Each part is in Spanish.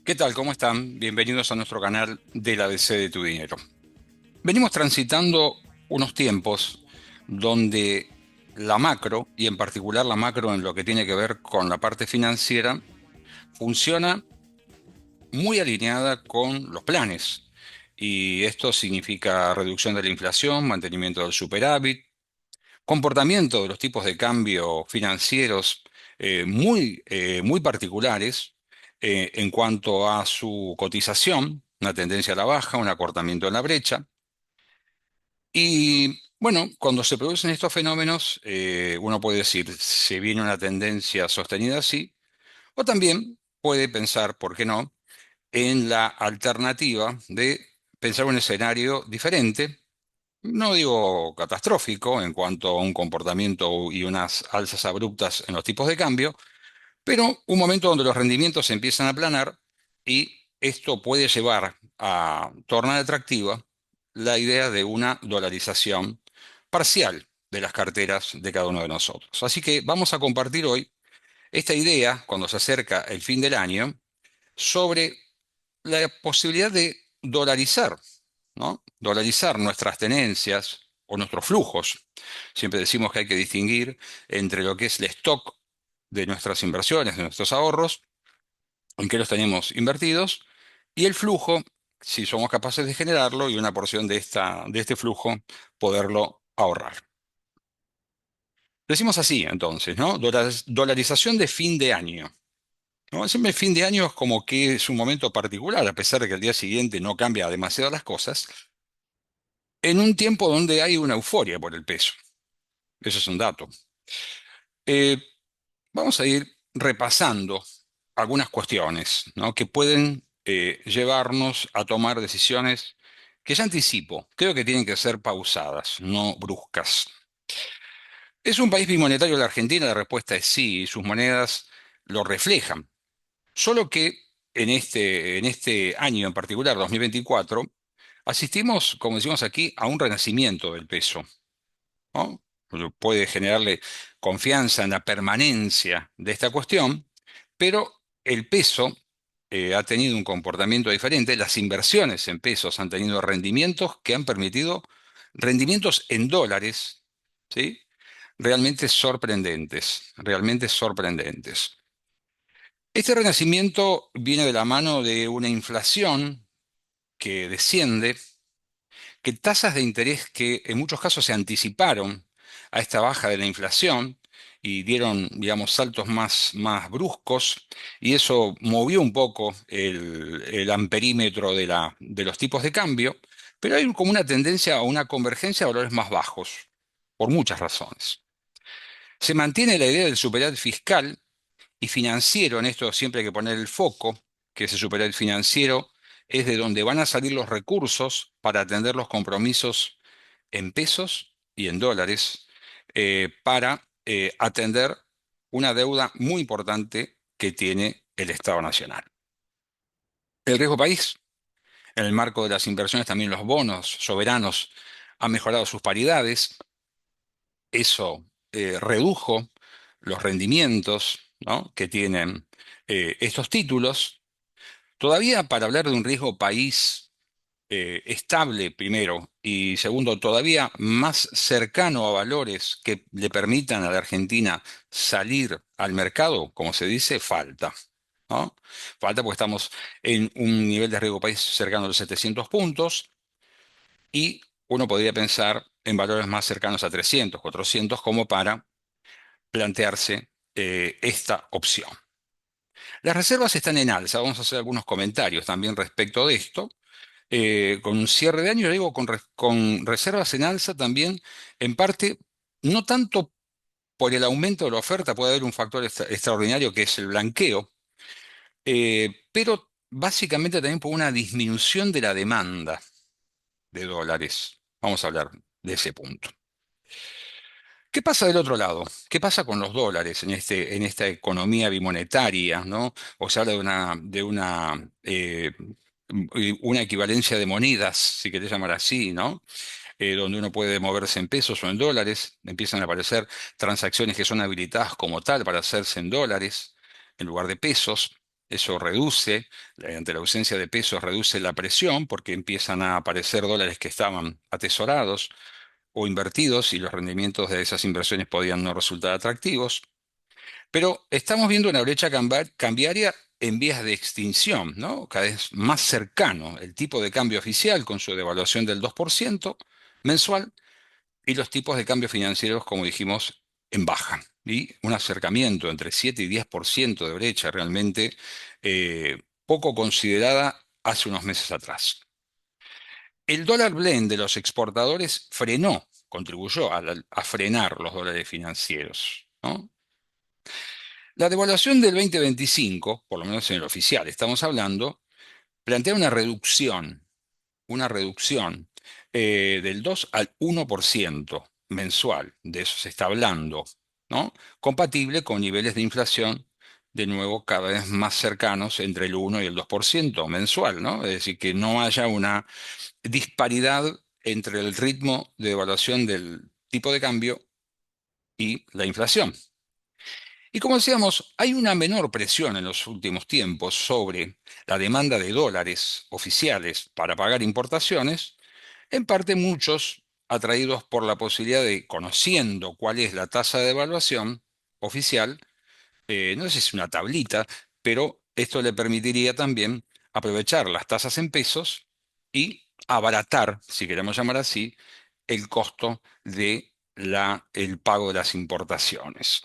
¿Qué tal? ¿Cómo están? Bienvenidos a nuestro canal del ABC de tu dinero. Venimos transitando unos tiempos donde la macro, y en particular la macro en lo que tiene que ver con la parte financiera, funciona muy alineada con los planes. Y esto significa reducción de la inflación, mantenimiento del superávit, comportamiento de los tipos de cambio financieros muy particulares en cuanto a su cotización, una tendencia a la baja, un acortamiento en la brecha. Y bueno, cuando se producen estos fenómenos, uno puede decir, se viene una tendencia sostenida así, o también puede pensar, ¿por qué no?, en la alternativa de pensar un escenario diferente. No digo catastrófico en cuanto a un comportamiento y unas alzas abruptas en los tipos de cambio, pero un momento donde los rendimientos se empiezan a aplanar y esto puede llevar a tornar atractiva la idea de una dolarización parcial de las carteras de cada uno de nosotros. Así que vamos a compartir hoy esta idea, cuando se acerca el fin del año, sobre la posibilidad de dolarizar, ¿no? Dolarizar nuestras tenencias o nuestros flujos. Siempre decimos que hay que distinguir entre lo que es el stock de nuestras inversiones, de nuestros ahorros, en qué los tenemos invertidos, y el flujo, si somos capaces de generarlo, y una porción de este flujo poderlo ahorrar. Decimos así, entonces, ¿no? Dolarización de fin de año. ¿No? Siempre el fin de año es como que es un momento particular, a pesar de que el día siguiente no cambia demasiado las cosas, en un tiempo donde hay una euforia por el peso. Eso es un dato. Eh, Vamos a ir repasando algunas cuestiones, ¿no?, que pueden llevarnos a tomar decisiones que ya anticipo, creo que tienen que ser pausadas, no bruscas. ¿Es un país bimonetario la Argentina? La respuesta es sí, y sus monedas lo reflejan. Solo que en este año en particular, 2024, asistimos, como decimos aquí, a un renacimiento del peso, ¿no? Puede generarle confianza en la permanencia de esta cuestión, pero el peso ha tenido un comportamiento diferente. Las inversiones en pesos han tenido rendimientos que han permitido rendimientos en dólares, ¿sí? Realmente sorprendentes, realmente sorprendentes. Este renacimiento viene de la mano de una inflación que desciende, que tasas de interés que en muchos casos se anticiparon a esta baja de la inflación y dieron, digamos, saltos más bruscos, y eso movió un poco el amperímetro de los tipos de cambio, pero hay como una tendencia a una convergencia a valores más bajos, por muchas razones. Se mantiene la idea del superávit fiscal y financiero. En esto siempre hay que poner el foco, que ese superávit financiero es de donde van a salir los recursos para atender los compromisos en pesos y en dólares, para atender una deuda muy importante que tiene el Estado Nacional. El riesgo país, en el marco de las inversiones, también los bonos soberanos han mejorado sus paridades. Eso redujo los rendimientos, ¿no?, que tienen estos títulos. Todavía, para hablar de un riesgo país estable, primero, y segundo, todavía más cercano a valores que le permitan a la Argentina salir al mercado, como se dice, falta, ¿no? Falta porque estamos en un nivel de riesgo país cercano a los 700 puntos, y uno podría pensar en valores más cercanos a 300, 400, como para plantearse esta opción. Las reservas están en alza. Vamos a hacer algunos comentarios también respecto de esto. Con un cierre de año, yo digo, con reservas en alza también, en parte, no tanto por el aumento de la oferta, puede haber un factor extraordinario que es el blanqueo, pero básicamente también por una disminución de la demanda de dólares. Vamos a hablar de ese punto. ¿Qué pasa del otro lado? ¿Qué pasa con los dólares en esta economía bimonetaria, ¿no? O se habla de una equivalencia de monedas, si querés llamar así, ¿no? Donde uno puede moverse en pesos o en dólares. Empiezan a aparecer transacciones que son habilitadas como tal para hacerse en dólares en lugar de pesos. Eso reduce, ante la ausencia de pesos, reduce la presión porque empiezan a aparecer dólares que estaban atesorados o invertidos y los rendimientos de esas inversiones podían no resultar atractivos. Pero estamos viendo una brecha cambiaria en vías de extinción, ¿no? Cada vez más cercano el tipo de cambio oficial con su devaluación del 2% mensual y los tipos de cambio financieros, como dijimos, en baja. Y un acercamiento entre 7 y 10% de brecha realmente poco considerada hace unos meses atrás. El dólar blend de los exportadores frenó, contribuyó a frenar los dólares financieros, ¿no? La devaluación del 2025, por lo menos en el oficial estamos hablando, plantea una reducción del 2 al 1% mensual, de eso se está hablando, ¿no? Compatible con niveles de inflación, de nuevo, cada vez más cercanos entre el 1 y el 2% mensual, ¿no? Es decir, que no haya una disparidad entre el ritmo de evaluación del tipo de cambio y la inflación. Y como decíamos, hay una menor presión en los últimos tiempos sobre la demanda de dólares oficiales para pagar importaciones, en parte muchos atraídos por la posibilidad de, conociendo cuál es la tasa de devaluación oficial, no sé si es una tablita, pero esto le permitiría también aprovechar las tasas en pesos y abaratar, si queremos llamar así, el costo de el pago de las importaciones.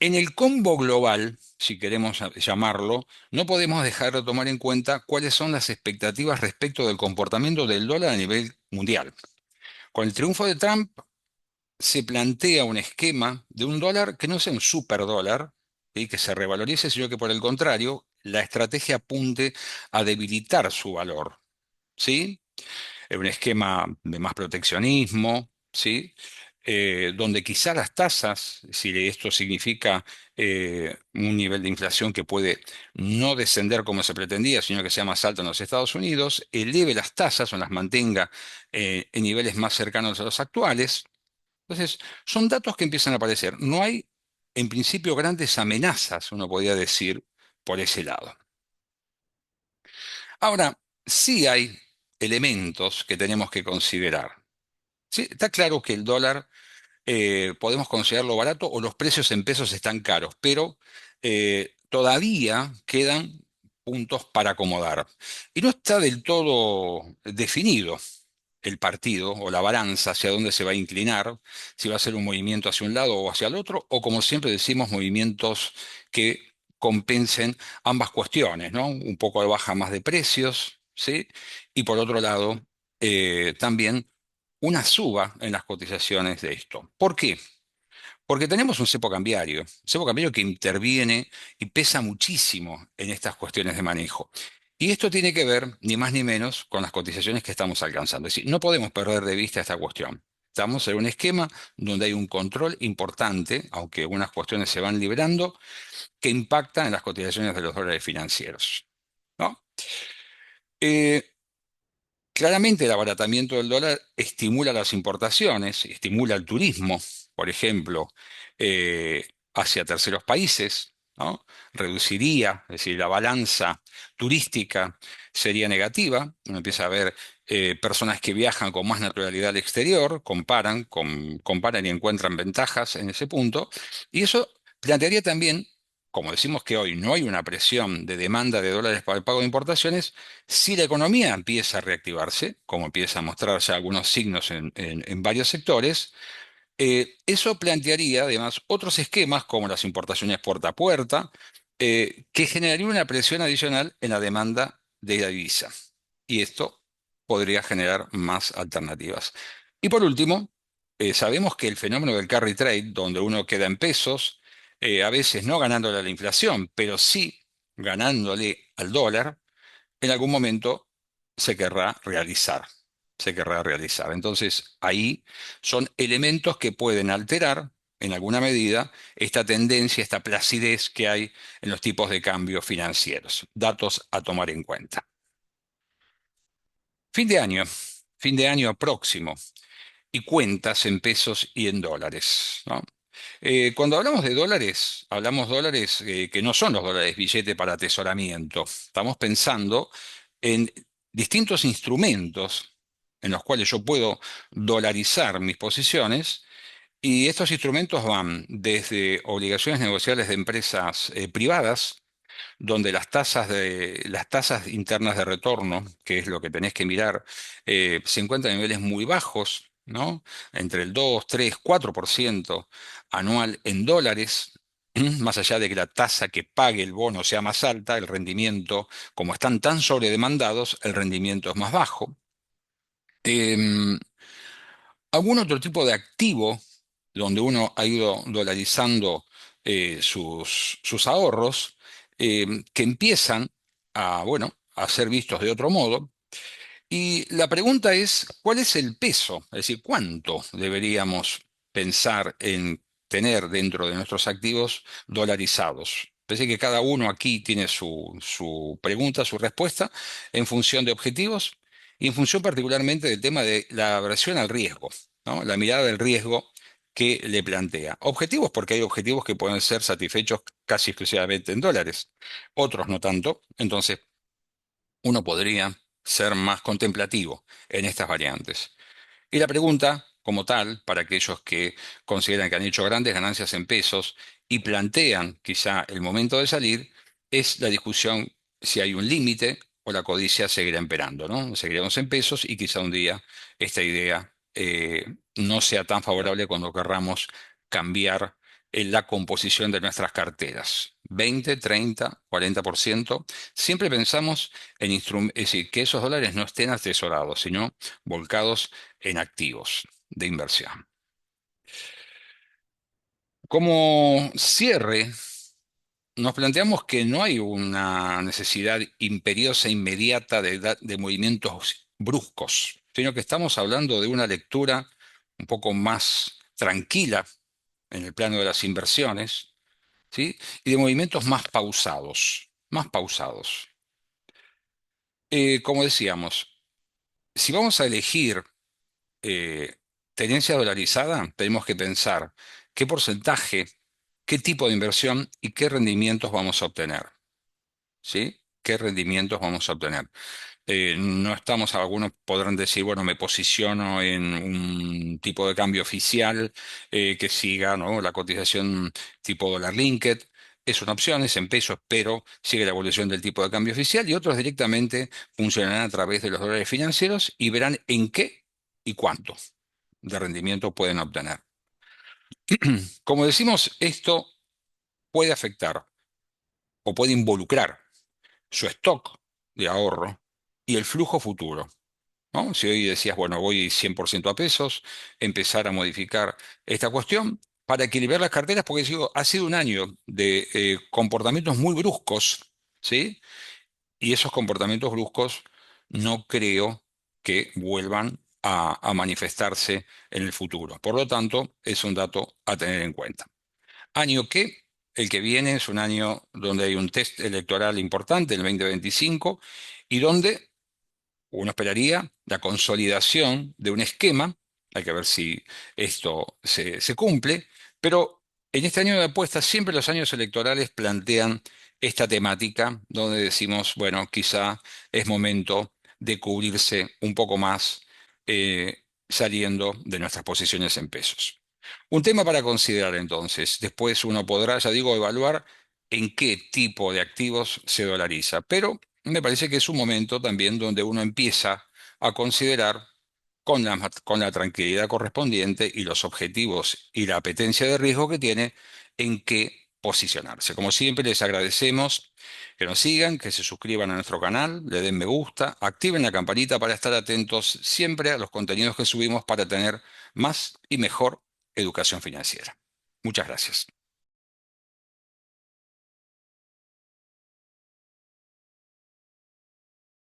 En el combo global, si queremos llamarlo, no podemos dejar de tomar en cuenta cuáles son las expectativas respecto del comportamiento del dólar a nivel mundial. Con el triunfo de Trump se plantea un esquema de un dólar que no sea un superdólar, ¿sí? Que se revalorice, sino que por el contrario, la estrategia apunte a debilitar su valor, ¿sí? Un esquema de más proteccionismo, ¿sí? Donde quizá las tasas, si esto significa un nivel de inflación que puede no descender como se pretendía, sino que sea más alto en los Estados Unidos, eleve las tasas o las mantenga en niveles más cercanos a los actuales. Entonces, son datos que empiezan a aparecer. No hay, en principio, grandes amenazas, uno podría decir, por ese lado. Ahora, sí hay elementos que tenemos que considerar. Sí, está claro que el dólar podemos considerarlo barato o los precios en pesos están caros, pero todavía quedan puntos para acomodar. Y no está del todo definido el partido o la balanza hacia dónde se va a inclinar, si va a ser un movimiento hacia un lado o hacia el otro, o como siempre decimos, movimientos que compensen ambas cuestiones, ¿no? Un poco de baja más de precios, ¿sí? Y por otro lado, también una suba en las cotizaciones de esto. ¿Por qué? Porque tenemos un cepo cambiario que interviene y pesa muchísimo en estas cuestiones de manejo. Y esto tiene que ver, ni más ni menos, con las cotizaciones que estamos alcanzando. Es decir, no podemos perder de vista esta cuestión. Estamos en un esquema donde hay un control importante, aunque algunas cuestiones se van liberando, que impacta en las cotizaciones de los dólares financieros, ¿no? Eh, Claramente el abaratamiento del dólar estimula las importaciones, estimula el turismo, por ejemplo, eh, hacia terceros países, ¿no? Reduciría, es decir, la balanza turística sería negativa. Uno empieza a ver personas que viajan con más naturalidad al exterior, comparan y encuentran ventajas en ese punto. Y eso plantearía también, como decimos que hoy no hay una presión de demanda de dólares para el pago de importaciones, si la economía empieza a reactivarse, como empieza a mostrar ya algunos signos en varios sectores, eso plantearía además otros esquemas como las importaciones puerta a puerta, que generaría una presión adicional en la demanda de la divisa. Y esto podría generar más alternativas. Y por último, sabemos que el fenómeno del carry trade, donde uno queda en pesos, a veces no ganándole a la inflación, pero sí ganándole al dólar, en algún momento se querrá realizar. Se querrá realizar. Entonces, ahí son elementos que pueden alterar, en alguna medida, esta tendencia, esta placidez que hay en los tipos de cambio financieros. Datos a tomar en cuenta. Fin de año, fin de año próximo, y cuentas en pesos y en dólares, ¿no? Cuando hablamos de dólares, hablamos dólares que no son los dólares billete para atesoramiento. Estamos pensando en distintos instrumentos en los cuales yo puedo dolarizar mis posiciones y estos instrumentos van desde obligaciones negociables de empresas privadas, donde las tasas internas de retorno, que es lo que tenés que mirar, se encuentran en niveles muy bajos, ¿no? Entre el 2, 3, 4% anual en dólares. Más allá de que la tasa que pague el bono sea más alta, el rendimiento, como están tan sobredemandados, el rendimiento es más bajo. Em, ¿Algún otro tipo de activo donde uno ha ido dolarizando sus ahorros que empiezan bueno, a ser vistos de otro modo? Y la pregunta es, ¿cuál es el peso? Es decir, ¿cuánto deberíamos pensar en tener dentro de nuestros activos dolarizados? Parece que cada uno aquí tiene su pregunta, su respuesta, en función de objetivos y en función particularmente del tema de la aversión al riesgo, ¿no? La mirada del riesgo que le plantea. Objetivos porque hay objetivos que pueden ser satisfechos casi exclusivamente en dólares, otros no tanto. Entonces, uno podría ser más contemplativo en estas variantes. Y la pregunta, como tal, para aquellos que consideran que han hecho grandes ganancias en pesos y plantean quizá el momento de salir, es la discusión si hay un límite o la codicia seguirá imperando, ¿no? Seguiremos en pesos y quizá un día esta idea no sea tan favorable cuando querramos cambiar la composición de nuestras carteras. 20, 30, 40%. Siempre pensamos es decir, que esos dólares no estén atesorados, sino volcados en activos de inversión. Como cierre, nos planteamos que no hay una necesidad imperiosa, inmediata de movimientos bruscos, sino que estamos hablando de una lectura un poco más tranquila en el plano de las inversiones, ¿sí? Y de movimientos más pausados, más pausados. Como decíamos, si vamos a elegir eh, tenencia dolarizada, tenemos que pensar qué porcentaje, qué tipo de inversión y qué rendimientos vamos a obtener, ¿sí? ¿Qué rendimientos vamos a obtener? No estamos, algunos podrán decir, bueno, me posiciono en un tipo de cambio oficial que siga, ¿no? La cotización tipo dólar linked. Es una opción, es en pesos, pero sigue la evolución del tipo de cambio oficial y otros directamente funcionarán a través de los dólares financieros y verán en qué y cuánto de rendimiento pueden obtener. Como decimos, esto puede afectar o puede involucrar su stock de ahorro y el flujo futuro, ¿no? Si hoy decías, bueno, voy 100% a pesos, empezar a modificar esta cuestión para equilibrar las carteras, porque digo, ha sido un año de comportamientos muy bruscos, ¿sí? Y esos comportamientos bruscos no creo que vuelvan a manifestarse en el futuro. Por lo tanto, es un dato a tener en cuenta. Año que el que viene es un año donde hay un test electoral importante, el 2025, y donde uno esperaría la consolidación de un esquema, hay que ver si esto se cumple, pero en este año de apuestas siempre los años electorales plantean esta temática donde decimos, bueno, quizá es momento de cubrirse un poco más saliendo de nuestras posiciones en pesos. Un tema para considerar entonces, después uno podrá, ya digo, evaluar en qué tipo de activos se dolariza, pero me parece que es un momento también donde uno empieza a considerar con la tranquilidad correspondiente y los objetivos y la apetencia de riesgo que tiene en qué posicionarse. Como siempre, les agradecemos que nos sigan, que se suscriban a nuestro canal, le den me gusta, activen la campanita para estar atentos siempre a los contenidos que subimos para tener más y mejor educación financiera. Muchas gracias.